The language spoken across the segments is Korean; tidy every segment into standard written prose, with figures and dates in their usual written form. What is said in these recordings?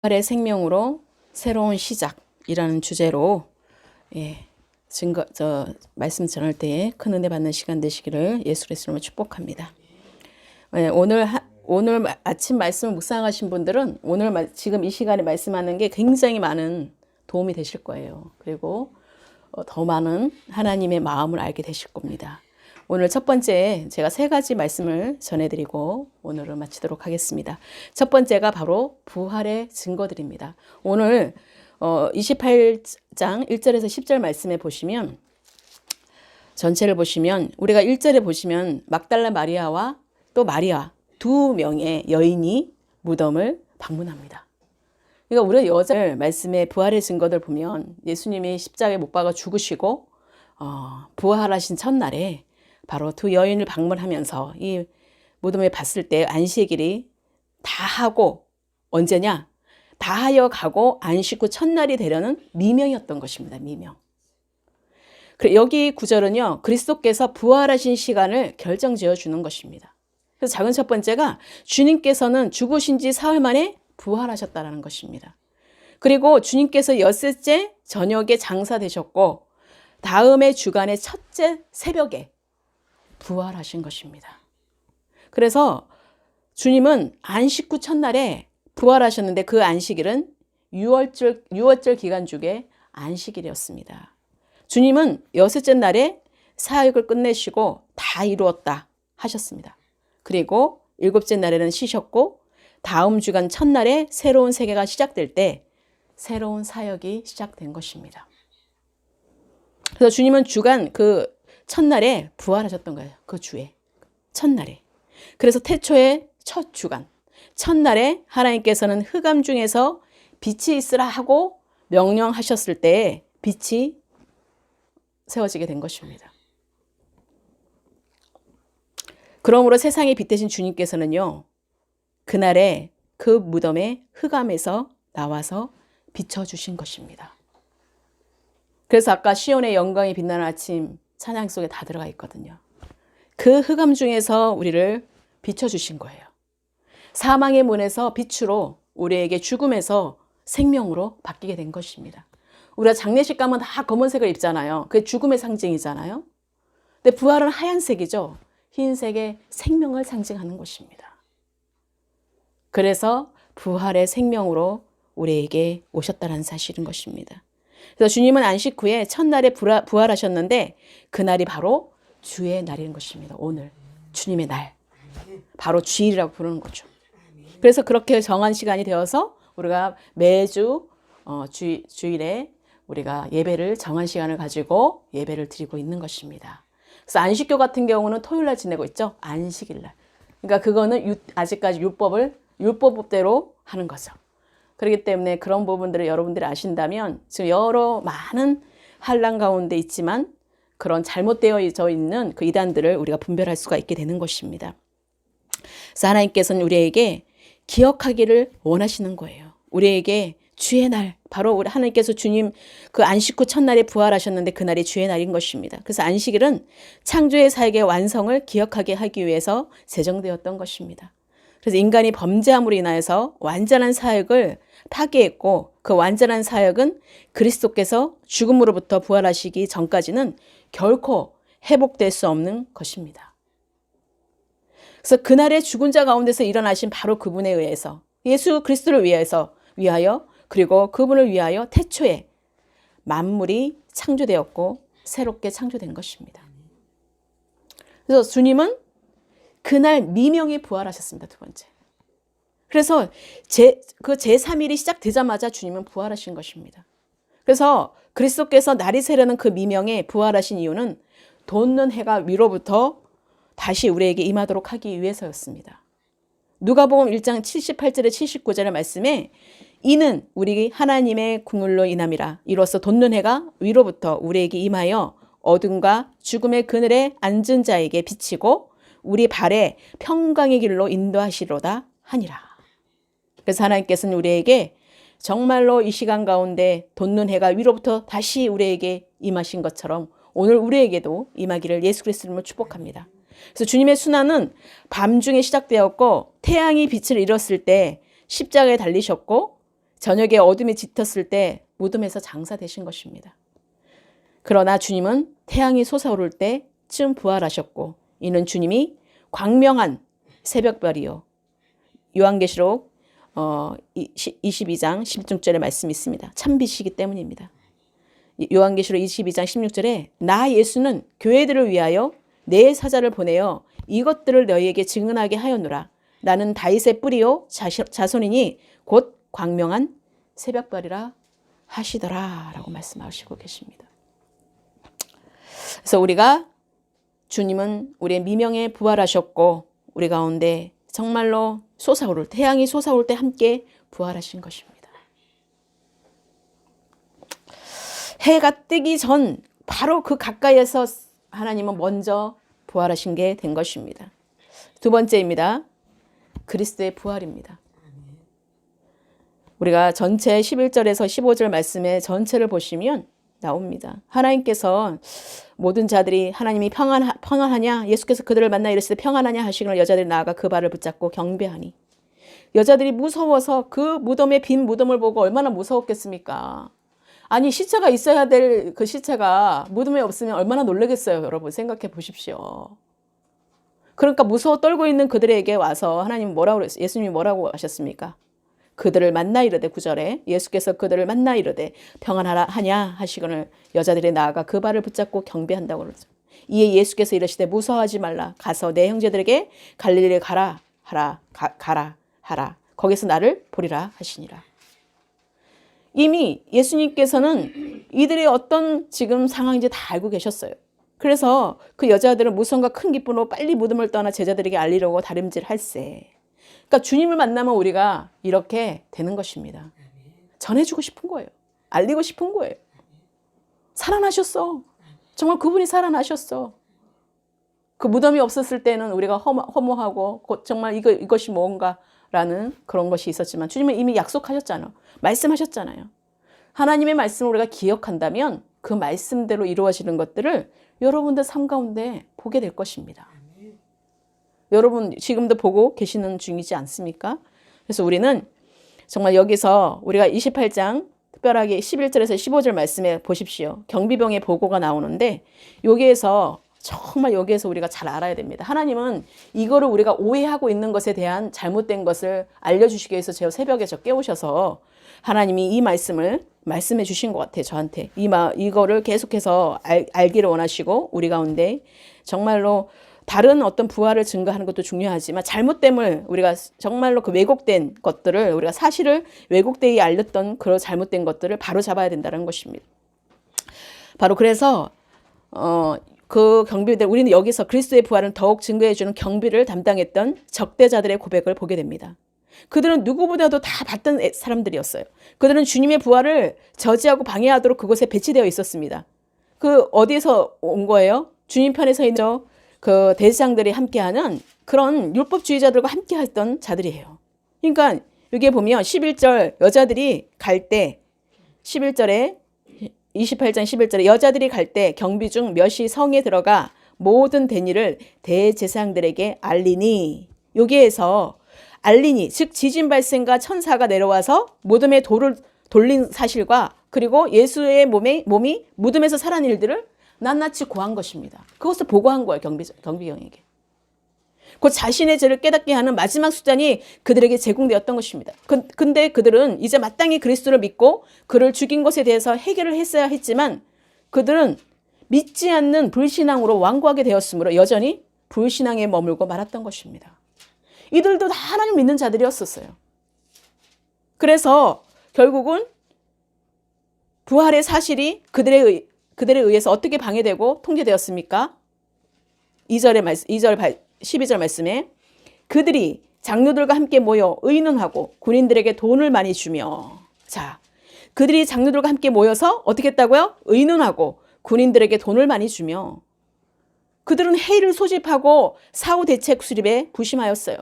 부활의 생명으로 새로운 시작이라는 주제로 말씀 전할 때에 큰 은혜 받는 시간 되시기를 예수 그리스도로 축복합니다. 오늘 아침 말씀을 묵상하신 분들은 지금 이 시간에 말씀하는 게 굉장히 많은 도움이 되실 거예요. 그리고 더 많은 하나님의 마음을 알게 되실 겁니다. 오늘 첫 번째 제가 3가지 말씀을 전해드리고 오늘은 마치도록 하겠습니다. 첫 번째가 바로 부활의 증거들입니다. 오늘 28장 1절에서 10절 말씀에 보시면 전체를 보시면 우리가 1절에 보시면 막달라 마리아와 또 마리아 2명의 여인이 무덤을 방문합니다. 그러니까 우리 여자 말씀의 부활의 증거들 보면 예수님이 십자가에 못 박아 죽으시고 부활하신 첫날에 바로 2 여인을 방문하면서 이 무덤에 봤을 때 안식일이 다 하고 언제냐? 다 하여 가고 안식 후 첫날이 되려는 미명이었던 것입니다. 미명. 여기 구절은요. 그리스도께서 부활하신 시간을 결정지어 주는 것입니다. 그래서 작은 첫 번째가 주님께서는 죽으신 지 사흘 만에 부활하셨다는 것입니다. 그리고 주님께서 엿새째 저녁에 장사되셨고 다음의 주간의 첫째 새벽에 부활하신 것입니다. 그래서 주님은 안식 후 첫날에 부활하셨는데 그 안식일은 6월절 기간 중에 안식일이었습니다. 주님은 여섯째 날에 사역을 끝내시고 다 이루었다 하셨습니다. 그리고 7째 날에는 쉬셨고 다음 주간 첫날에 새로운 세계가 시작될 때 새로운 사역이 시작된 것입니다. 그래서 주님은 주간 그 첫날에 부활하셨던 거예요. 그 주에 첫날에. 그래서 태초의 첫 주간 첫날에 하나님께서는 흑암 중에서 빛이 있으라 하고 명령하셨을 때 빛이 세워지게 된 것입니다. 그러므로 세상의 빛 되신 주님께서는요. 그날에 그 무덤의 흑암에서 나와서 비춰주신 것입니다. 그래서 아까 시온의 영광이 빛나는 아침 찬양 속에 다 들어가 있거든요. 그 흑암 중에서 우리를 비춰주신 거예요. 사망의 문에서 빛으로 우리에게 죽음에서 생명으로 바뀌게 된 것입니다. 우리가 장례식 가면 다 검은색을 입잖아요. 그게 죽음의 상징이잖아요. 근데 부활은 하얀색이죠. 흰색의 생명을 상징하는 것입니다. 그래서 부활의 생명으로 우리에게 오셨다는 사실인 것입니다. 그래서 주님은 안식 후에 첫날에 부활하셨는데 그날이 바로 주의 날인 것입니다. 오늘 주님의 날. 바로 주일이라고 부르는 거죠. 그래서 그렇게 정한 시간이 되어서 우리가 매주 주일에 우리가 예배를 정한 시간을 가지고 예배를 드리고 있는 것입니다. 그래서 안식교 같은 경우는 토요일날 지내고 있죠. 안식일날. 그러니까 그거는 아직까지 율법대로 하는 거죠. 그렇기 때문에 그런 부분들을 여러분들이 아신다면 지금 여러 많은 환난 가운데 있지만 그런 잘못되어져 있는 그 이단들을 우리가 분별할 수가 있게 되는 것입니다. 그래서 하나님께서는 우리에게 기억하기를 원하시는 거예요. 우리에게 주의 날, 바로 하나님께서 주님 그 안식 후 첫날에 부활하셨는데 그날이 주의 날인 것입니다. 그래서 안식일은 창조의 사역의 완성을 기억하게 하기 위해서 제정되었던 것입니다. 그래서 인간이 범죄함으로 인하여서 완전한 사역을 파괴했고 그 완전한 사역은 그리스도께서 죽음으로부터 부활하시기 전까지는 결코 회복될 수 없는 것입니다. 그래서 그날의 죽은 자 가운데서 일어나신 바로 그분에 의해서 예수 그리스도를 위하여 그리고 그분을 위하여 태초에 만물이 창조되었고 새롭게 창조된 것입니다. 그래서 주님은 그날 미명이 부활하셨습니다. 두 번째. 그래서 그 제3일이 시작되자마자 주님은 부활하신 것입니다. 그래서 그리스도께서 날이 새려는 그 미명에 부활하신 이유는 돋는 해가 위로부터 다시 우리에게 임하도록 하기 위해서였습니다. 누가복음 1장 78절에 79절의 말씀에 이는 우리 하나님의 국률로 인함이라 이로써 돋는 해가 위로부터 우리에게 임하여 어둠과 죽음의 그늘에 앉은 자에게 비치고 우리 발에 평강의 길로 인도하시로다 하니라. 그래서 하나님께서는 우리에게 정말로 이 시간 가운데 돋는 해가 위로부터 다시 우리에게 임하신 것처럼 오늘 우리에게도 임하기를 예수 그리스도를 축복합니다. 그래서 주님의 순환은 밤중에 시작되었고 태양이 빛을 잃었을 때 십자가에 달리셨고 저녁에 어둠이 짙었을 때 무덤에서 장사되신 것입니다. 그러나 주님은 태양이 솟아오를 때쯤 부활하셨고 이는 주님이 광명한 새벽별이요. 요한계시록 22장 16절의 말씀이 있습니다. 참빛이기 때문입니다. 요한계시록 22장 16절에 나 예수는 교회들을 위하여 내 사자를 보내어 이것들을 너희에게 증언하게 하였노라. 나는 다윗의 뿌리요 자손이니 곧 광명한 새벽별이라 하시더라 라고 말씀하시고 계십니다. 그래서 우리가 주님은 우리의 미명에 부활하셨고 우리 가운데 정말로 태양이 솟아올 때 함께 부활하신 것입니다. 해가 뜨기 전 바로 그 가까이에서 하나님은 먼저 부활하신 게 된 것입니다. 두 번째입니다. 그리스도의 부활입니다. 우리가 전체 11절에서 15절 말씀의 전체를 보시면 나옵니다. 하나님께서 모든 자들이 하나님이 평안하냐 예수께서 그들을 만나 이르시되 평안하냐 하시기를 여자들이 나아가 그 발을 붙잡고 경배하니 여자들이 무서워서 그 무덤에 빈 무덤을 보고 얼마나 무서웠겠습니까? 아니 시체가 있어야 될 그 시체가 무덤에 없으면 얼마나 놀라겠어요. 여러분 생각해 보십시오. 그러니까 무서워 떨고 있는 그들에게 와서 하나님 뭐라고 그랬어요? 예수님이 뭐라고 하셨습니까? 그들을 만나 이르되 9절에 예수께서 그들을 만나 이르되 평안하냐 하시거늘 여자들이 나아가 그 발을 붙잡고 경배한다고 그러죠. 이에 예수께서 이르시되 무서워하지 말라 가서 내 형제들에게 갈릴리에 가라 하라 거기서 나를 보리라 하시니라. 이미 예수님께서는 이들의 어떤 지금 상황인지 다 알고 계셨어요. 그래서 그 여자들은 무서움과 큰 기쁨으로 빨리 무덤을 떠나 제자들에게 알리려고 다림질할세. 그러니까 주님을 만나면 우리가 이렇게 되는 것입니다. 전해주고 싶은 거예요. 알리고 싶은 거예요. 살아나셨어. 정말 그분이 살아나셨어. 그 무덤이 없었을 때는 우리가 허무하고 정말 이것이 뭔가라는 그런 것이 있었지만 주님은 이미 약속하셨잖아요. 말씀하셨잖아요. 하나님의 말씀을 우리가 기억한다면 그 말씀대로 이루어지는 것들을 여러분들 삶 가운데 보게 될 것입니다. 여러분 지금도 보고 계시는 중이지 않습니까? 그래서 우리는 정말 여기서 우리가 28장 특별하게 11절에서 15절 말씀에 보십시오. 경비병의 보고가 나오는데 여기에서 우리가 잘 알아야 됩니다. 하나님은 이거를 우리가 오해하고 있는 것에 대한 잘못된 것을 알려주시기 위해서 제가 새벽에 깨우셔서 하나님이 이 말씀해 주신 것 같아요. 저한테 이거를 계속해서 알기를 원하시고 우리 가운데 정말로 다른 어떤 부활을 증거하는 것도 중요하지만 잘못됨을 우리가 정말로 그 왜곡된 것들을 우리가 사실을 왜곡되게 알렸던 그런 잘못된 것들을 바로 잡아야 된다는 것입니다. 바로 그래서 그 경비들 우리는 여기서 그리스도의 부활을 더욱 증거해주는 경비를 담당했던 적대자들의 고백을 보게 됩니다. 그들은 누구보다도 다 봤던 사람들이었어요. 그들은 주님의 부활을 저지하고 방해하도록 그곳에 배치되어 있었습니다. 그 어디서 온 거예요? 주님 편에 서 있는 그 대제사장들이 함께하는 그런 율법주의자들과 함께했던 자들이에요. 그러니까 여기에 보면 11절 여자들이 갈 때 11절에 28장 11절에 여자들이 갈 때 경비 중 몇이 성에 들어가 모든 된 일을 대제사장들에게 알리니 여기에서 알리니 즉 지진 발생과 천사가 내려와서 무덤에 돌을 돌린 사실과 그리고 예수의 몸이 무덤에서 살아난 일들을 낱낱이 고한 것입니다. 그것을 보고한 거예요. 경비병에게. 곧 자신의 죄를 깨닫게 하는 마지막 수단이 그들에게 제공되었던 것입니다. 근데 그들은 이제 마땅히 그리스도를 믿고 그를 죽인 것에 대해서 해결을 했어야 했지만 그들은 믿지 않는 불신앙으로 완고하게 되었으므로 여전히 불신앙에 머물고 말았던 것입니다. 이들도 다 하나님 믿는 자들이었었어요. 그래서 결국은 부활의 사실이 그들에 의해서 어떻게 방해되고 통제되었습니까? 12절 말씀에 그들이 장로들과 함께 모여 의논하고 군인들에게 돈을 많이 주며 그들이 장로들과 함께 모여서 어떻게 했다고요? 의논하고 군인들에게 돈을 많이 주며 그들은 회의를 소집하고 사후 대책 수립에 부심하였어요.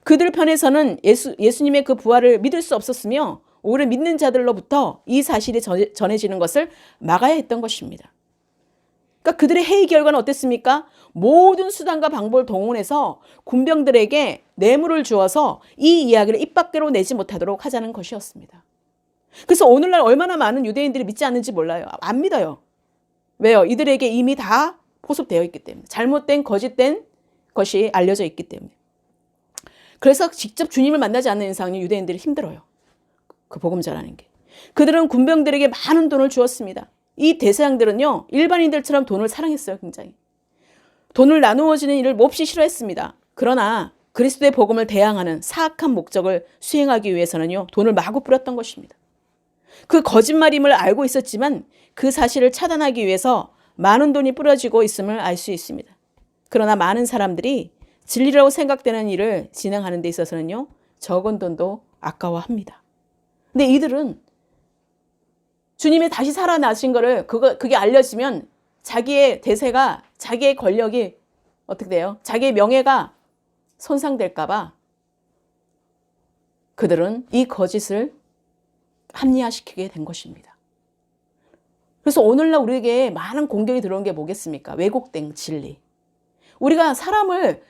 그들 편에서는 예수님의 그 부활을 믿을 수 없었으며 오히려 믿는 자들로부터 이 사실이 전해지는 것을 막아야 했던 것입니다. 그러니까 그들의 회의 결과는 어땠습니까? 모든 수단과 방법을 동원해서 군병들에게 뇌물을 주어서 이 이야기를 입 밖으로 내지 못하도록 하자는 것이었습니다. 그래서 오늘날 얼마나 많은 유대인들이 믿지 않는지 몰라요. 안 믿어요. 왜요? 이들에게 이미 다 포섭되어 있기 때문에. 잘못된 거짓된 것이 알려져 있기 때문에. 그래서 직접 주님을 만나지 않는 이상은 유대인들이 힘들어요. 그 복음 전하는 게. 그들은 군병들에게 많은 돈을 주었습니다. 이 대제사장들은요, 일반인들처럼 돈을 사랑했어요, 굉장히. 돈을 나누어지는 일을 몹시 싫어했습니다. 그러나 그리스도의 복음을 대항하는 사악한 목적을 수행하기 위해서는요, 돈을 마구 뿌렸던 것입니다. 그 거짓말임을 알고 있었지만 그 사실을 차단하기 위해서 많은 돈이 뿌려지고 있음을 알 수 있습니다. 그러나 많은 사람들이 진리라고 생각되는 일을 진행하는 데 있어서는요, 적은 돈도 아까워합니다. 근데 이들은 주님이 다시 살아나신 거를 그게 알려지면 자기의 대세가, 자기의 권력이 어떻게 돼요? 자기의 명예가 손상될까 봐 그들은 이 거짓을 합리화시키게 된 것입니다. 그래서 오늘날 우리에게 많은 공격이 들어온 게 뭐겠습니까? 왜곡된 진리. 우리가 사람을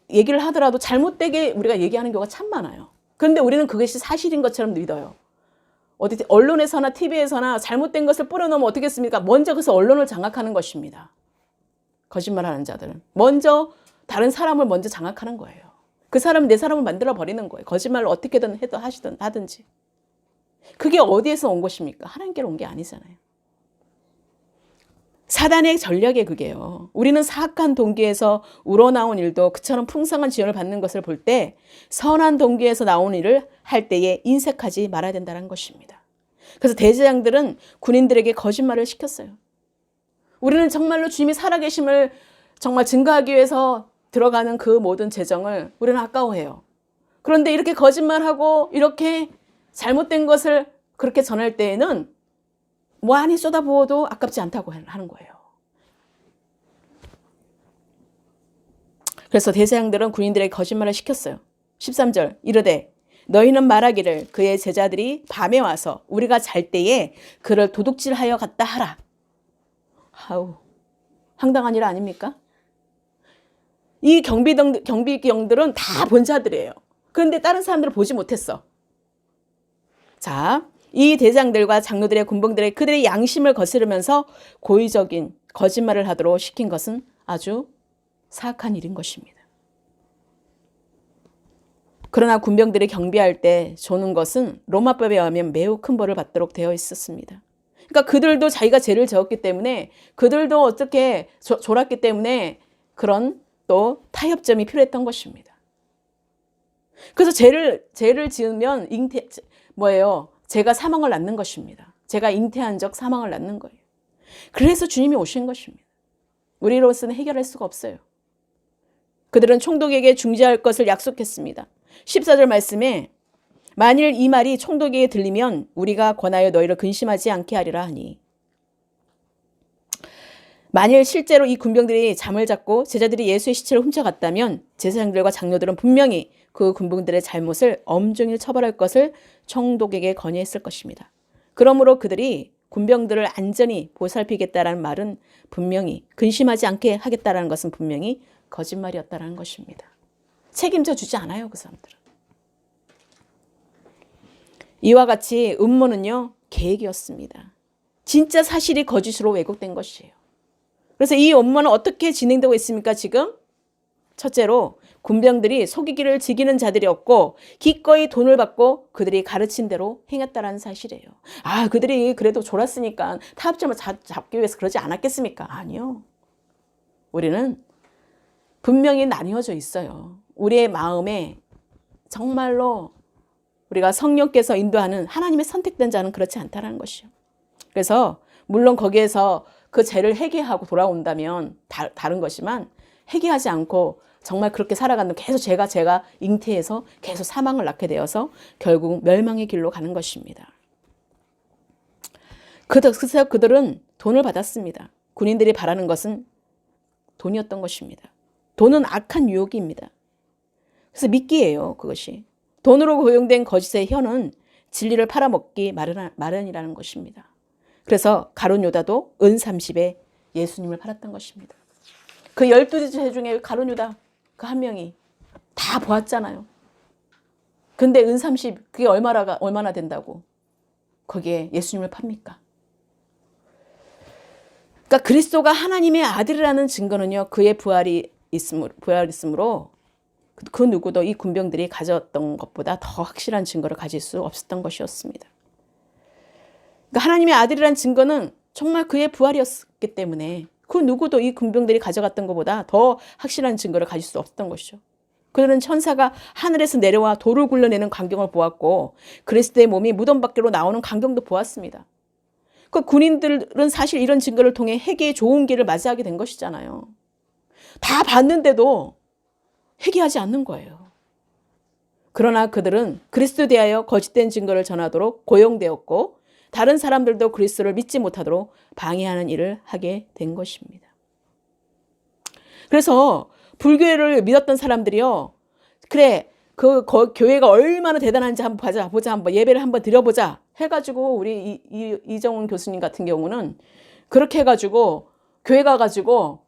얘기를 하더라도 잘못되게 우리가 얘기하는 경우가 참 많아요. 그런데 우리는 그것이 사실인 것처럼 믿어요. 어디 언론에서나 TV에서나 잘못된 것을 뿌려놓으면 어떻겠습니까? 먼저 그래서 언론을 장악하는 것입니다. 거짓말하는 자들은 먼저 다른 사람을 먼저 장악하는 거예요. 그 사람은 내 사람을 만들어 버리는 거예요. 거짓말을 어떻게든 해도 하든지. 그게 어디에서 온 것입니까? 하나님께로 온 게 아니잖아요. 사단의 전략이 그게요. 우리는 사악한 동기에서 우러나온 일도 그처럼 풍성한 지원을 받는 것을 볼 때 선한 동기에서 나온 일을 할 때에 인색하지 말아야 된다는 것입니다. 그래서 대제사장들은 군인들에게 거짓말을 시켰어요. 우리는 정말로 주님이 살아계심을 정말 증거하기 위해서 들어가는 그 모든 재정을 우리는 아까워해요. 그런데 이렇게 거짓말하고 이렇게 잘못된 것을 그렇게 전할 때에는 많이 쏟아부어도 아깝지 않다고 하는 거예요. 그래서 대제사장들은 군인들에게 거짓말을 시켰어요. 13절 이르되 너희는 말하기를 그의 제자들이 밤에 와서 우리가 잘 때에 그를 도둑질하여 갔다 하라. 아우, 황당한 일 아닙니까? 이 경비병들은 다 본 자들이에요. 그런데 다른 사람들을 보지 못했어. 자, 이 대장들과 장로들의 군병들의 그들의 양심을 거스르면서 고의적인 거짓말을 하도록 시킨 것은 아주 사악한 일인 것입니다. 그러나 군병들이 경비할 때 조는 것은 로마법에 의하면 매우 큰 벌을 받도록 되어 있었습니다. 그러니까 그들도 자기가 죄를 저었기 때문에 그들도 어떻게 졸았기 때문에 그런 또 타협점이 필요했던 것입니다. 그래서 죄를 지으면 죄가 사망을 낳는 것입니다. 죄가 잉태한 적 사망을 낳는 거예요. 그래서 주님이 오신 것입니다. 우리로서는 해결할 수가 없어요. 그들은 총독에게 중재할 것을 약속했습니다. 14절 말씀에 만일 이 말이 총독에게 들리면 우리가 권하여 너희를 근심하지 않게 하리라 하니, 만일 실제로 이 군병들이 잠을 잡고 제자들이 예수의 시체를 훔쳐갔다면 제사장들과 장로들은 분명히 그 군병들의 잘못을 엄중히 처벌할 것을 총독에게 건의했을 것입니다. 그러므로 그들이 군병들을 안전히 보살피겠다라는 말은 분명히, 근심하지 않게 하겠다라는 것은 분명히 거짓말이었다라는 것입니다. 책임져 주지 않아요, 그 사람들은. 이와 같이 음모는요, 계획이었습니다. 진짜 사실이 거짓으로 왜곡된 것이에요. 그래서 이 음모는 어떻게 진행되고 있습니까, 지금? 첫째로 군병들이 속이기를 즐기는 자들이었고 기꺼이 돈을 받고 그들이 가르친 대로 행했다라는 사실이에요. 아, 그들이 그래도 졸았으니까 타협점을 잡기 위해서 그러지 않았겠습니까? 아니요. 우리는 분명히 나뉘어져 있어요. 우리의 마음에 정말로 우리가 성령께서 인도하는 하나님의 선택된 자는 그렇지 않다는 것이요. 그래서 물론 거기에서 그 죄를 회개하고 돌아온다면 다른 것이지만 회개하지 않고 정말 그렇게 살아가는 계속 제가 잉태해서 계속 사망을 낳게 되어서 결국 멸망의 길로 가는 것입니다. 그래서 그들은 돈을 받았습니다. 군인들이 바라는 것은 돈이었던 것입니다. 돈은 악한 유혹입니다. 그래서 미끼예요, 그것이. 돈으로 고용된 거짓의 혀는 진리를 팔아먹기 마련이라는 것입니다. 그래서 가룟 요다도 은 30에 예수님을 팔았던 것입니다. 그 12제자 중에 가룟유다 그 한 명이 다 보았잖아요. 근데 은30 그게 얼마나 된다고 거기에 예수님을 팝니까? 그러니까 그리스도가 하나님의 아들이라는 증거는요. 그의 부활이 있으므로 그 누구도 이 군병들이 가졌던 것보다 더 확실한 증거를 가질 수 없었던 것이었습니다. 그러니까 하나님의 아들이라는 증거는 정말 그의 부활이었기 때문에 그 누구도 이 군병들이 가져갔던 것보다 더 확실한 증거를 가질 수 없었던 것이죠. 그들은 천사가 하늘에서 내려와 돌을 굴러내는 광경을 보았고 그리스도의 몸이 무덤 밖으로 나오는 광경도 보았습니다. 그 군인들은 사실 이런 증거를 통해 회개의 좋은 길을 맞이하게 된 것이잖아요. 다 봤는데도 회개하지 않는 거예요. 그러나 그들은 그리스도에 대하여 거짓된 증거를 전하도록 고용되었고 다른 사람들도 그리스도를 믿지 못하도록 방해하는 일을 하게 된 것입니다. 그래서 불교를 믿었던 사람들이요. 그래, 그 교회가 얼마나 대단한지 한번 보자, 한번 예배를 한번 드려보자 해가지고 우리 이정훈 교수님 같은 경우는 그렇게 해가지고 교회 가가지고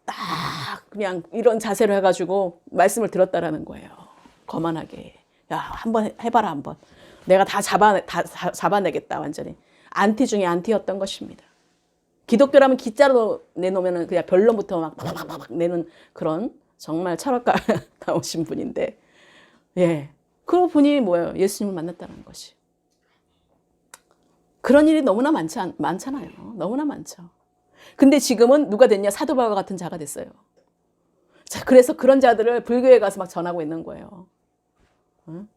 딱 그냥 이런 자세로 해가지고 말씀을 들었다라는 거예요. 거만하게. 야, 한번 해봐라, 한번. 내가 다 잡아내겠다, 완전히. 안티 중에 안티였던 것입니다. 기독교라면 기자로 내놓으면 그냥 변론부터 막 내는 그런 정말 철학가 나오신 분인데, 예. 그 분이 뭐예요? 예수님을 만났다는 것이. 그런 일이 너무나 많잖아요. 너무나 많죠. 근데 지금은 누가 됐냐? 사도 바울과 같은 자가 됐어요. 자, 그래서 그런 자들을 불교에 가서 막 전하고 있는 거예요. 응?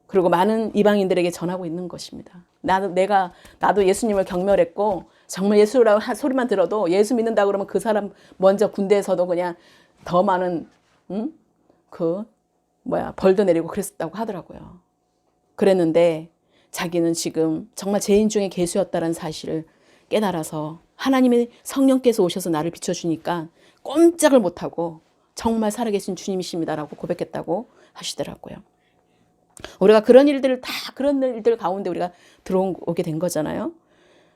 그리고 많은 이방인들에게 전하고 있는 것입니다. 나도 예수님을 경멸했고, 정말 예수라고 소리만 들어도 예수 믿는다 그러면 그 사람 먼저 군대에서도 그냥 더 많은, 벌도 내리고 그랬다고 하더라고요. 그랬는데 자기는 지금 정말 죄인 중에 괴수였다는 사실을 깨달아서 하나님의 성령께서 오셔서 나를 비춰주니까 꼼짝을 못하고 정말 살아계신 주님이십니다라고 고백했다고 하시더라고요. 우리가 그런 일들 가운데 우리가 들어오게 된 거잖아요.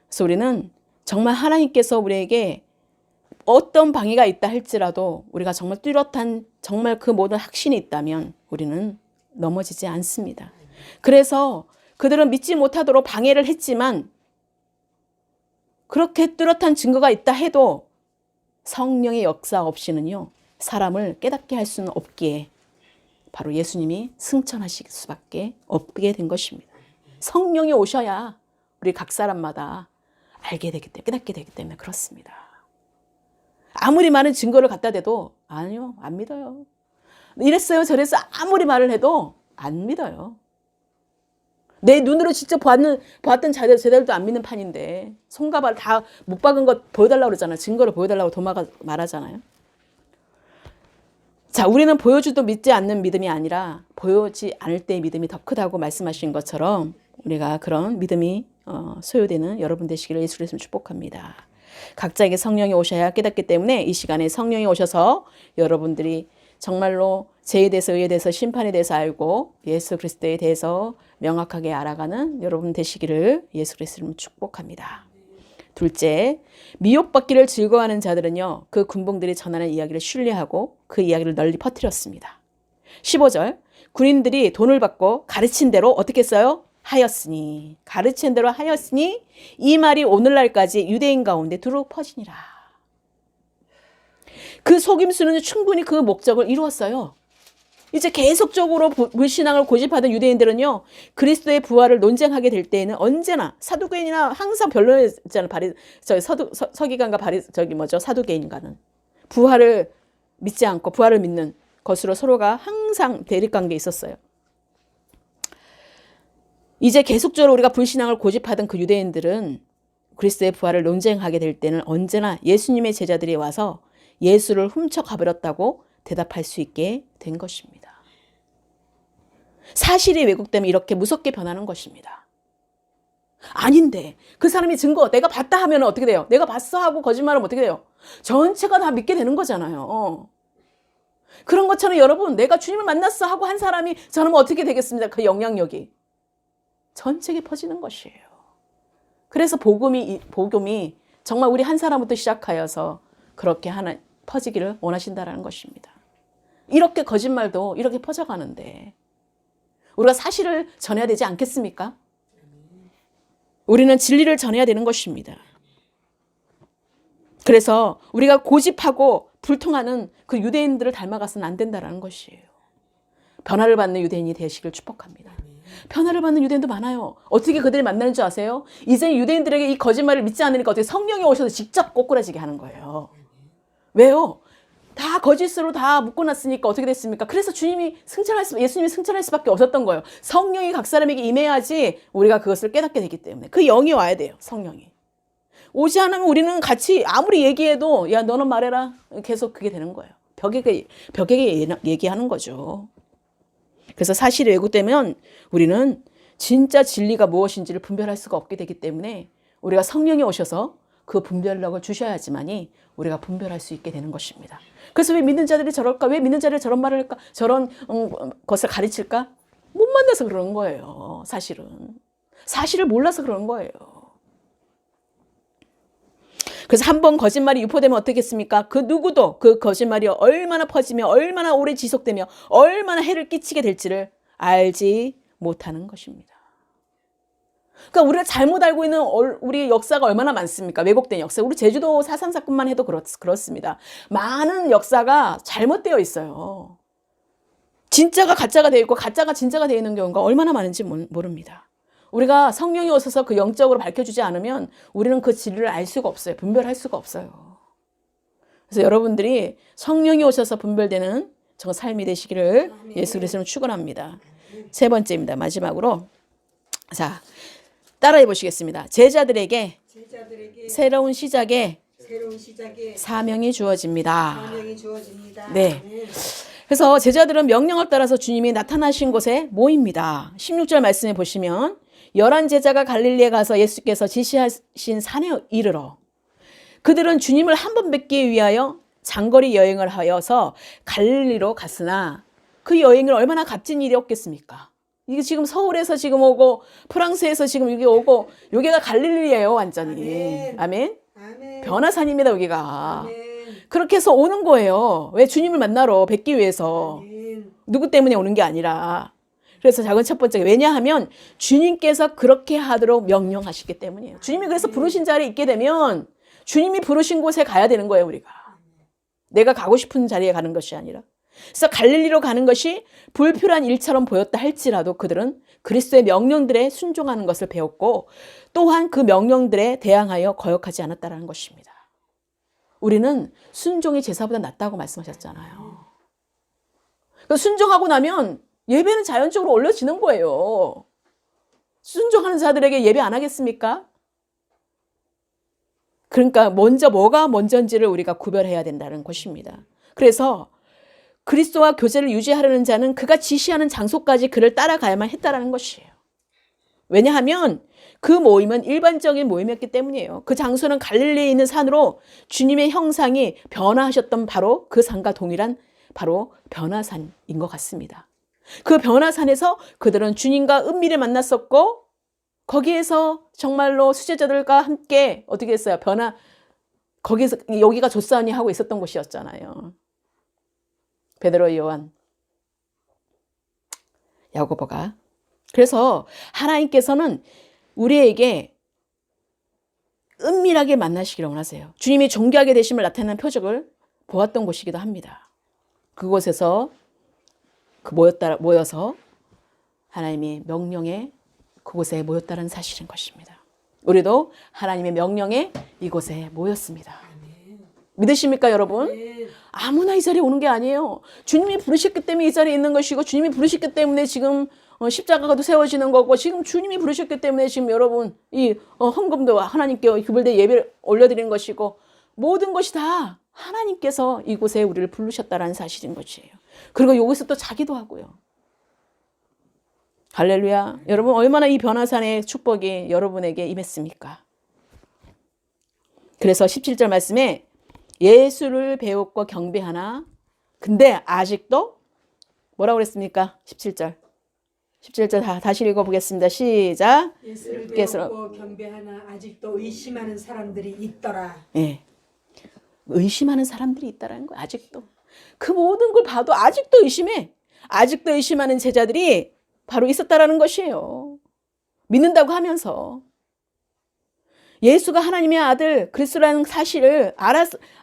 그래서 우리는 정말 하나님께서 우리에게 어떤 방해가 있다 할지라도 우리가 정말 뚜렷한 정말 그 모든 확신이 있다면 우리는 넘어지지 않습니다. 그래서 그들은 믿지 못하도록 방해를 했지만 그렇게 뚜렷한 증거가 있다 해도 성령의 역사 없이는요 사람을 깨닫게 할 수는 없기에 바로 예수님이 승천하실 수밖에 없게 된 것입니다. 성령이 오셔야 우리 각 사람마다 알게 되기 때문에 깨닫게 되기 때문에 그렇습니다. 아무리 많은 증거를 갖다 대도 아니요, 안 믿어요. 이랬어요, 저랬어요. 아무리 말을 해도 안 믿어요. 내 눈으로 직접 보았던 제자들도 안 믿는 판인데 손가발 다 못 박은 것 보여달라고 그러잖아요. 증거를 보여달라고 도마가 말하잖아요. 자, 우리는 보여줘도 믿지 않는 믿음이 아니라 보여지 않을 때의 믿음이 더 크다고 말씀하신 것처럼 우리가 그런 믿음이 소요되는 여러분 되시기를 예수로 축복합니다. 각자에게 성령이 오셔야 깨닫기 때문에 이 시간에 성령이 오셔서 여러분들이 정말로 죄에 대해서 의에 대해서 심판에 대해서 알고 예수 그리스도에 대해서 명확하게 알아가는 여러분 되시기를 예수 그리스도를 축복합니다. 둘째, 미혹받기를 즐거워하는 자들은요. 그 군봉들이 전하는 이야기를 신뢰하고 그 이야기를 널리 퍼뜨렸습니다. 15절, 군인들이 돈을 받고 가르친 대로 어떻게 했어요? 하였으니, 가르친 대로 하였으니 이 말이 오늘날까지 유대인 가운데 두루 퍼지니라. 그 속임수는 충분히 그 목적을 이루었어요. 이제 계속적으로 불신앙을 고집하던 유대인들은요, 그리스도의 부활을 논쟁하게 될 때에는 언제나 사두개인이나 항상 변론했잖아요. 서기관과 사두개인과는 부활을 믿지 않고 부활을 믿는 것으로 서로가 항상 대립관계에 있었어요. 이제 계속적으로 우리가 불신앙을 고집하던 그 유대인들은 그리스도의 부활을 논쟁하게 될 때는 언제나 예수님의 제자들이 와서 예수를 훔쳐가버렸다고 대답할 수 있게 된 것입니다. 사실이 왜곡되면 이렇게 무섭게 변하는 것입니다. 아닌데 그 사람이 증거 내가 봤다 하면 어떻게 돼요? 내가 봤어 하고 거짓말하면 어떻게 돼요? 전체가 다 믿게 되는 거잖아요. 그런 것처럼 여러분 내가 주님을 만났어 하고 한 사람이 저는 어떻게 되겠습니까? 그 영향력이 전체에 퍼지는 것이에요. 그래서 복음이 정말 우리 한 사람부터 시작하여서 그렇게 하나 퍼지기를 원하신다라는 것입니다. 이렇게 거짓말도 이렇게 퍼져가는데 우리가 사실을 전해야 되지 않겠습니까? 우리는 진리를 전해야 되는 것입니다. 그래서 우리가 고집하고 불통하는 그 유대인들을 닮아가서는 안 된다는 것이에요. 변화를 받는 유대인이 되시길 축복합니다. 변화를 받는 유대인도 많아요. 어떻게 그들이 만나는 줄 아세요? 이제 유대인들에게 이 거짓말을 믿지 않으니까 어떻게 성령이 오셔서 직접 꼬꾸라지게 하는 거예요. 왜요? 다 거짓으로 다 묶어놨으니까 어떻게 됐습니까? 그래서 예수님이 승천할 수밖에 없었던 거예요. 성령이 각 사람에게 임해야지 우리가 그것을 깨닫게 되기 때문에. 그 영이 와야 돼요. 성령이. 오지 않으면 우리는 같이 아무리 얘기해도 야 너는 말해라. 계속 그게 되는 거예요. 벽에게 얘기하는 거죠. 그래서 사실이 왜곡되면 우리는 진짜 진리가 무엇인지를 분별할 수가 없게 되기 때문에 우리가 성령이 오셔서 그 분별력을 주셔야지만이 우리가 분별할 수 있게 되는 것입니다. 그래서 왜 믿는 자들이 저럴까? 왜 믿는 자들이 저런 말을 할까? 저런 것을 가르칠까? 못 만나서 그러는 거예요. 사실은. 사실을 몰라서 그러는 거예요. 그래서 한번 거짓말이 유포되면 어떻겠습니까? 그 누구도 그 거짓말이 얼마나 퍼지며 얼마나 오래 지속되며 얼마나 해를 끼치게 될지를 알지 못하는 것입니다. 그러니까 우리가 잘못 알고 있는 우리 역사가 얼마나 많습니까? 왜곡된 역사. 우리 제주도 사산 사건만 해도 그렇습니다. 많은 역사가 잘못되어 있어요. 진짜가 가짜가 되어 있고 가짜가 진짜가 되어 있는 경우가 얼마나 많은지 모릅니다. 우리가 성령이 오셔서 그 영적으로 밝혀주지 않으면 우리는 그 진리를 알 수가 없어요. 분별할 수가 없어요. 그래서 여러분들이 성령이 오셔서 분별되는 저 삶이 되시기를 예수 그리스도로 축원합니다. 세 번째입니다. 마지막으로 자 따라해 보시겠습니다. 제자들에게 새로운 시작에 사명이 주어집니다. 네. 그래서 제자들은 명령을 따라서 주님이 나타나신 곳에 모입니다. 16절 말씀에 보시면 11 제자가 갈릴리에 가서 예수께서 지시하신 산에 이르러 그들은 주님을 한 번 뵙기 위하여 장거리 여행을 하여서 갈릴리로 갔으나 그 여행을 얼마나 값진 일이었겠습니까? 이게 지금 서울에서 지금 오고 프랑스에서 지금 여기 오고 여기가 갈릴리예요. 완전히. 아멘. 변화산입니다. 여기가. 아멘. 그렇게 해서 오는 거예요. 왜? 주님을 만나러 뵙기 위해서. 아멘. 누구 때문에 오는 게 아니라. 그래서 작은 첫 번째가 왜냐하면 주님께서 그렇게 하도록 명령하시기 때문이에요. 주님이 그래서 부르신 자리에 있게 되면 주님이 부르신 곳에 가야 되는 거예요. 우리가. 내가 가고 싶은 자리에 가는 것이 아니라. 그래서 갈릴리로 가는 것이 불필요한 일처럼 보였다 할지라도 그들은 그리스도의 명령들에 순종하는 것을 배웠고 또한 그 명령들에 대항하여 거역하지 않았다는 것입니다. 우리는 순종이 제사보다 낫다고 말씀하셨잖아요. 순종하고 나면 예배는 자연적으로 올려지는 거예요. 순종하는 자들에게 예배 안 하겠습니까? 그러니까 뭐가 먼저인지를 우리가 구별해야 된다는 것입니다. 그래서 그리스도와 교제를 유지하려는 자는 그가 지시하는 장소까지 그를 따라가야만 했다라는 것이에요. 왜냐하면 그 모임은 일반적인 모임이었기 때문이에요. 그 장소는 갈릴리에 있는 산으로 주님의 형상이 변화하셨던 바로 그 산과 동일한 바로 변화산인 것 같습니다. 그 변화산에서 그들은 주님과 은밀히 만났었고 거기에서 정말로 수제자들과 함께 어떻게 했어요? 거기에서 여기가 조사니 하고 있었던 곳이었잖아요. 베드로, 요한, 야고보가. 그래서 하나님께서는 우리에게 은밀하게 만나시기를 원하세요. 주님이 존귀하게 되심을 나타내는 표적을 보았던 곳이기도 합니다. 그곳에서 모여서 하나님의 명령에 그곳에 모였다는 사실인 것입니다. 우리도 하나님의 명령에 이곳에 모였습니다. 믿으십니까, 여러분? 아무나 이 자리에 오는 게 아니에요. 주님이 부르셨기 때문에 이 자리에 있는 것이고 주님이 부르셨기 때문에 지금 십자가가 세워지는 거고 지금 주님이 부르셨기 때문에 지금 여러분 이 헌금도 하나님께 규별된 예배를 올려드리는 것이고 모든 것이 다 하나님께서 이곳에 우리를 부르셨다라는 사실인 것이에요. 그리고 여기서 또 자기도 하고요. 할렐루야. 여러분 얼마나 이 변화산의 축복이 여러분에게 임했습니까? 그래서 17절 말씀에 예수를 배웠고 경배하나 근데 아직도 뭐라고 그랬습니까? 17절 17절 다시 읽어보겠습니다. 시작. 예수를 예수께서 배웠고 경배하나 아직도 의심하는 사람들이 있더라. 예. 의심하는 사람들이 있다라는 거예요. 아직도. 그 모든 걸 봐도 아직도 의심해. 아직도 의심하는 제자들이 바로 있었다라는 것이에요. 믿는다고 하면서. 예수가 하나님의 아들 그리스도라는 사실을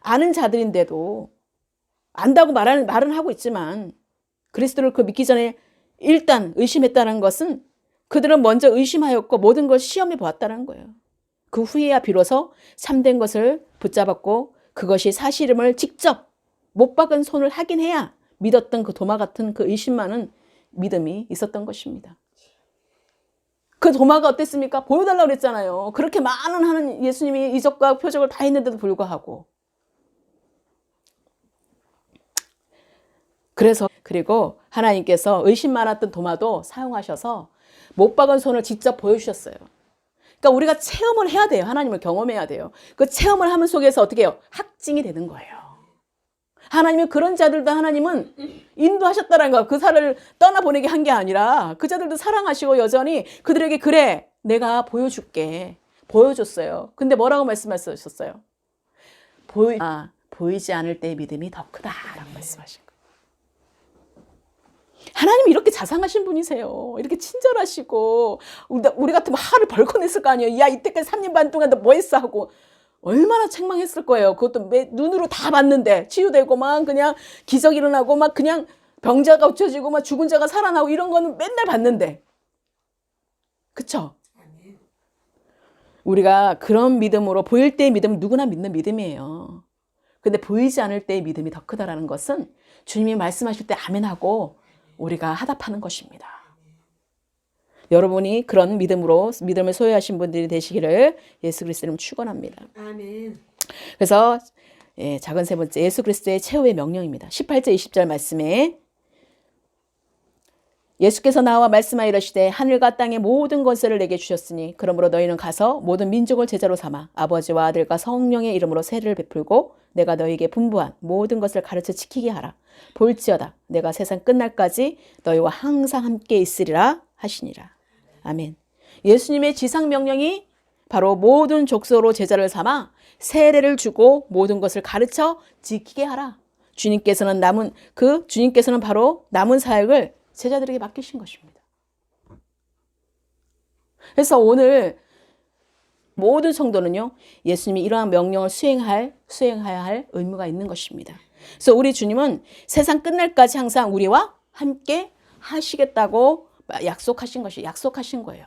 아는 자들인데도 안다고 말은 하고 있지만 그리스도를 믿기 전에 일단 의심했다는 것은 그들은 먼저 의심하였고 모든 걸 시험해 보았다는 거예요. 그 후에야 비로소 참된 것을 붙잡았고 그것이 사실임을 직접 못 박은 손을 확인해야 믿었던 그 도마 같은 그 의심 많은 믿음이 있었던 것입니다. 그 도마가 어땠습니까? 보여달라고 그랬잖아요. 그렇게 많은 하는 예수님이 이적과 표적을 다 했는데도 불구하고. 그리고 하나님께서 의심 많았던 도마도 사용하셔서 못 박은 손을 직접 보여주셨어요. 그러니까 우리가 체험을 해야 돼요. 하나님을 경험해야 돼요. 그 체험을 하는 속에서 어떻게 해요? 확증이 되는 거예요. 하나님은 그런 자들도 하나님은 인도하셨다는 거. 그 사람을 떠나보내게 한 게 아니라 그 자들도 사랑하시고 여전히 그들에게 그래 내가 보여줄게. 보여줬어요. 근데 뭐라고 말씀하셨어요? 보이지 않을 때의 믿음이 더 크다라고 말씀하신 거예요. 하나님이 이렇게 자상하신 분이세요. 이렇게 친절하시고 우리 같으면 화를 벌컥 냈을 거 아니에요. 야 이때까지 3년 반 동안 너 뭐 했어 하고 얼마나 책망했을 거예요. 그것도 눈으로 다 봤는데 치유되고 막 그냥 기적 일어나고 막 그냥 병자가 고쳐지고 막 죽은 자가 살아나고 이런 거는 맨날 봤는데 그쵸? 우리가 그런 믿음으로 보일 때의 믿음은 누구나 믿는 믿음이에요. 근데 보이지 않을 때의 믿음이 더 크다라는 것은 주님이 말씀하실 때 아멘하고 우리가 화답하는 것입니다. 여러분이 그런 믿음을 소유하신 분들이 되시기를 예수 그리스도를 축원합니다. 아멘. 그래서 작은 세 번째 예수 그리스도의 최후의 명령입니다. 18절 20절 말씀에 예수께서 나와 말씀하여 이르시되 하늘과 땅의 모든 권세를 내게 주셨으니 그러므로 너희는 가서 모든 민족을 제자로 삼아 아버지와 아들과 성령의 이름으로 세례를 베풀고 내가 너희에게 분부한 모든 것을 가르쳐 지키게 하라. 볼지어다 내가 세상 끝날까지 너희와 항상 함께 있으리라 하시니라. 아멘. 예수님의 지상 명령이 바로 모든 족속으로 제자를 삼아 세례를 주고 모든 것을 가르쳐 지키게 하라. 주님께서는 바로 남은 사역을 제자들에게 맡기신 것입니다. 그래서 오늘 모든 성도는요, 예수님이 이러한 명령을 수행해야 할 의무가 있는 것입니다. 그래서 우리 주님은 세상 끝날까지 항상 우리와 함께 하시겠다고 약속하신 거예요.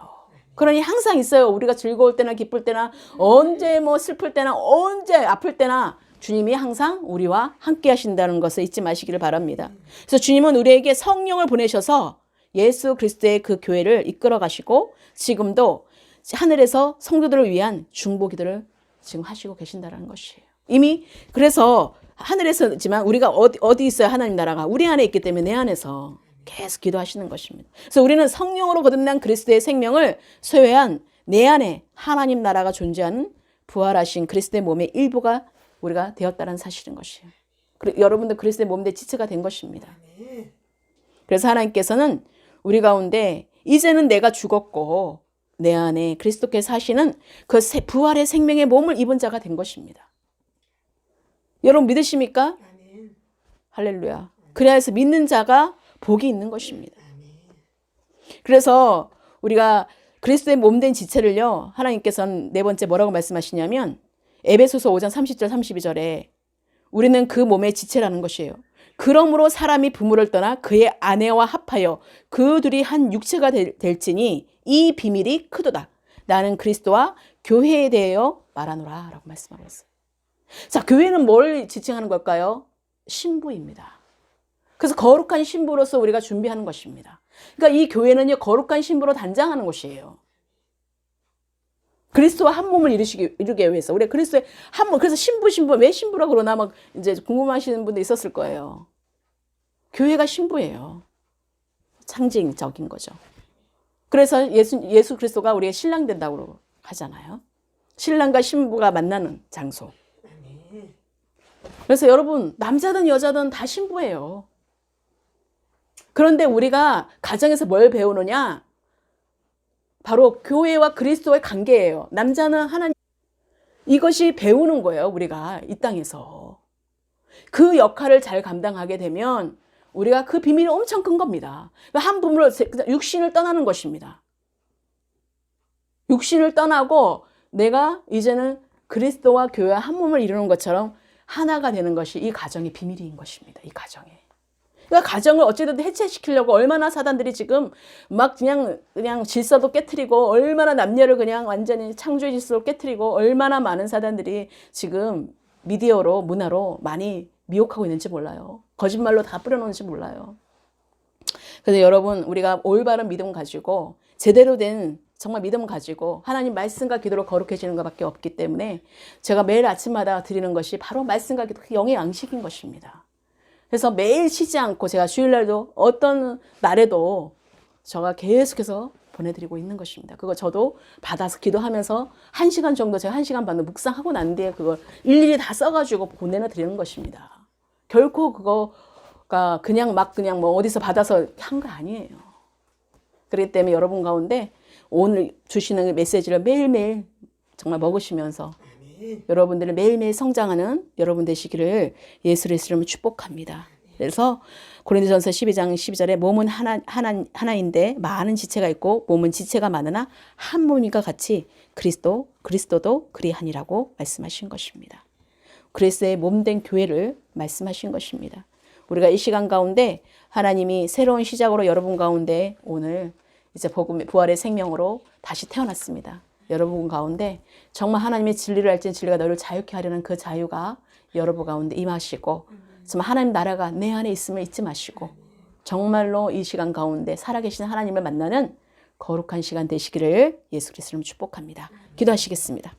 그러니 항상 있어요. 우리가 즐거울 때나 기쁠 때나 언제 슬플 때나 언제 아플 때나 주님이 항상 우리와 함께 하신다는 것을 잊지 마시기를 바랍니다. 그래서 주님은 우리에게 성령을 보내셔서 예수 그리스도의 그 교회를 이끌어 가시고 지금도 하늘에서 성도들을 위한 중보기도를 지금 하시고 계신다는 것이에요. 이미 그래서 하늘에서지만 우리가 어디 있어요? 하나님 나라가 우리 안에 있기 때문에 내 안에서 계속 기도하시는 것입니다. 그래서 우리는 성령으로 거듭난 그리스도의 생명을 소유한 내 안에 하나님 나라가 존재하는 부활하신 그리스도의 몸의 일부가 우리가 되었다는 사실인 것이에요. 여러분들 그리스도의 몸의 지체가 된 것입니다. 그래서 하나님께서는 우리 가운데 이제는 내가 죽었고 내 안에 그리스도께서 사시는 그 부활의 생명의 몸을 입은 자가 된 것입니다. 여러분 믿으십니까? 할렐루야. 그래서 믿는 자가 복이 있는 것입니다. 그래서 우리가 그리스도의 몸된 지체를요, 하나님께서는 네 번째 뭐라고 말씀하시냐면 에베소서 5장 30절 32절에 우리는 그 몸의 지체라는 것이에요. 그러므로 사람이 부모를 떠나 그의 아내와 합하여 그 둘이 한 육체가 될지니 이 비밀이 크도다. 나는 그리스도와 교회에 대하여 말하노라 라고 말씀하고 있어요. 자, 교회는 뭘 지칭하는 걸까요? 신부입니다. 그래서 거룩한 신부로서 우리가 준비하는 것입니다. 그러니까 이 교회는요, 거룩한 신부로 단장하는 곳이에요. 그리스도와 한 몸을 이루게 위해서. 우리 그리스도의 한 몸. 그래서 신부, 왜 신부라고 그러나 막 이제 궁금하시는 분도 있었을 거예요. 교회가 신부예요. 상징적인 거죠. 그래서 예수 그리스도가 우리의 신랑 된다고 하잖아요. 신랑과 신부가 만나는 장소. 그래서 여러분, 남자든 여자든 다 신부예요. 그런데 우리가 가정에서 뭘 배우느냐? 바로 교회와 그리스도의 관계예요. 남자는 하나님, 이것이 배우는 거예요. 우리가 이 땅에서. 그 역할을 잘 감당하게 되면 우리가 그 비밀이 엄청 큰 겁니다. 한 부분으로 육신을 떠나는 것입니다. 육신을 떠나고 내가 이제는 그리스도와 교회와 한 몸을 이루는 것처럼 하나가 되는 것이 이 가정의 비밀인 것입니다. 이 가정에. 그러니까 가정을 어찌든 해체시키려고 얼마나 사단들이 지금 막 그냥 질서도 깨트리고 얼마나 남녀를 그냥 완전히 창조의 질서로 깨트리고 얼마나 많은 사단들이 지금 미디어로 문화로 많이 미혹하고 있는지 몰라요. 거짓말로 다 뿌려놓는지 몰라요. 그래서 여러분 우리가 올바른 믿음 가지고 제대로 된 정말 믿음 가지고 하나님 말씀과 기도로 거룩해지는 것밖에 없기 때문에 제가 매일 아침마다 드리는 것이 바로 말씀과 기도, 영의 양식인 것입니다. 그래서 매일 쉬지 않고 제가 주일날도 어떤 날에도 제가 계속해서 보내드리고 있는 것입니다. 그거 저도 받아서 기도하면서 1시간 정도 제가 1시간 반도 묵상하고 난 뒤에 그걸 일일이 다 써가지고 보내드리는 것입니다. 결코 그거가 그냥 뭐 어디서 받아서 한 거 아니에요. 그렇기 때문에 여러분 가운데 오늘 주시는 메시지를 매일매일 정말 먹으시면서 여러분들을 매일매일 성장하는 여러분 되시기를 예수의 이름으로 축복합니다. 그래서 고린도전서 12장 12절에 몸은 하나인데 많은 지체가 있고 몸은 지체가 많으나 한 몸이가 같이 그리스도도 그리하니라고 말씀하신 것입니다. 그리스도의 몸된 교회를 말씀하신 것입니다. 우리가 이 시간 가운데 하나님이 새로운 시작으로 여러분 가운데 오늘 이제 부활의 생명으로 다시 태어났습니다. 여러분 가운데 정말 하나님의 진리를 알지는 진리가 너를 자유케 하려는 그 자유가 여러분 가운데 임하시고 정말 하나님 나라가 내 안에 있음을 잊지 마시고 정말로 이 시간 가운데 살아계신 하나님을 만나는 거룩한 시간 되시기를 예수 그리스도로 축복합니다. 기도하시겠습니다.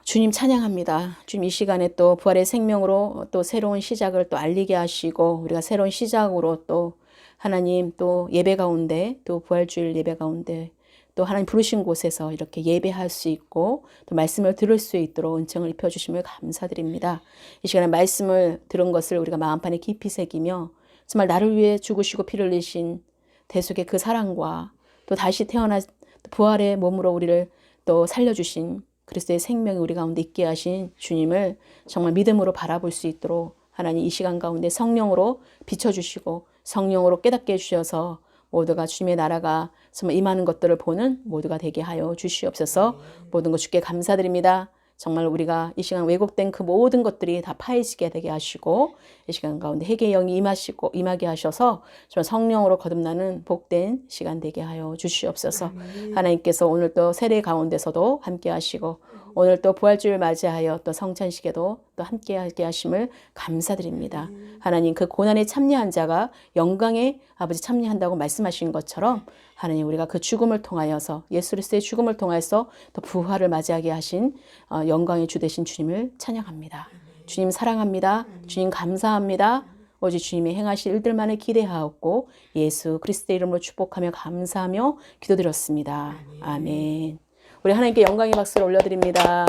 주님 찬양합니다. 주님 이 시간에 또 부활의 생명으로 또 새로운 시작을 또 알리게 하시고 우리가 새로운 시작으로 또 하나님 또 예배 가운데 또 부활주일 예배 가운데 또 하나님 부르신 곳에서 이렇게 예배할 수 있고 또 말씀을 들을 수 있도록 은총을 입혀주심을 감사드립니다. 이 시간에 말씀을 들은 것을 우리가 마음판에 깊이 새기며 정말 나를 위해 죽으시고 피를 흘리신 대속의 그 사랑과 또 다시 태어나 부활의 몸으로 우리를 또 살려주신 그리스도의 생명이 우리 가운데 있게 하신 주님을 정말 믿음으로 바라볼 수 있도록 하나님 이 시간 가운데 성령으로 비춰주시고 성령으로 깨닫게 해주셔서 모두가 주님의 나라가 정말 임하는 것들을 보는 모두가 되게 하여 주시옵소서. 모든 것 주께 감사드립니다. 정말 우리가 이 시간 왜곡된 그 모든 것들이 다 파헤지게 되게 하시고 이 시간 가운데 회개의 영이 임하게 하셔서 정말 성령으로 거듭나는 복된 시간 되게 하여 주시옵소서. 하나님께서 오늘 또 세례 가운데서도 함께 하시고 오늘 또 부활주일 맞이하여 또 성찬식에도 또 함께하게 하심을 감사드립니다. 하나님 그 고난에 참여한 자가 영광에 아버지 참여한다고 말씀하신 것처럼 하나님 우리가 그 죽음을 통하여서 예수 그리스도의 죽음을 통해서 또 부활을 맞이하게 하신 영광의 주 되신 주님을 찬양합니다. 주님 사랑합니다. 주님 감사합니다. 오직 주님이 행하실 일들만을 기대하옵고 예수 그리스도의 이름으로 축복하며 감사하며 기도드렸습니다. 아멘. 우리 하나님께 영광의 박수를 올려드립니다.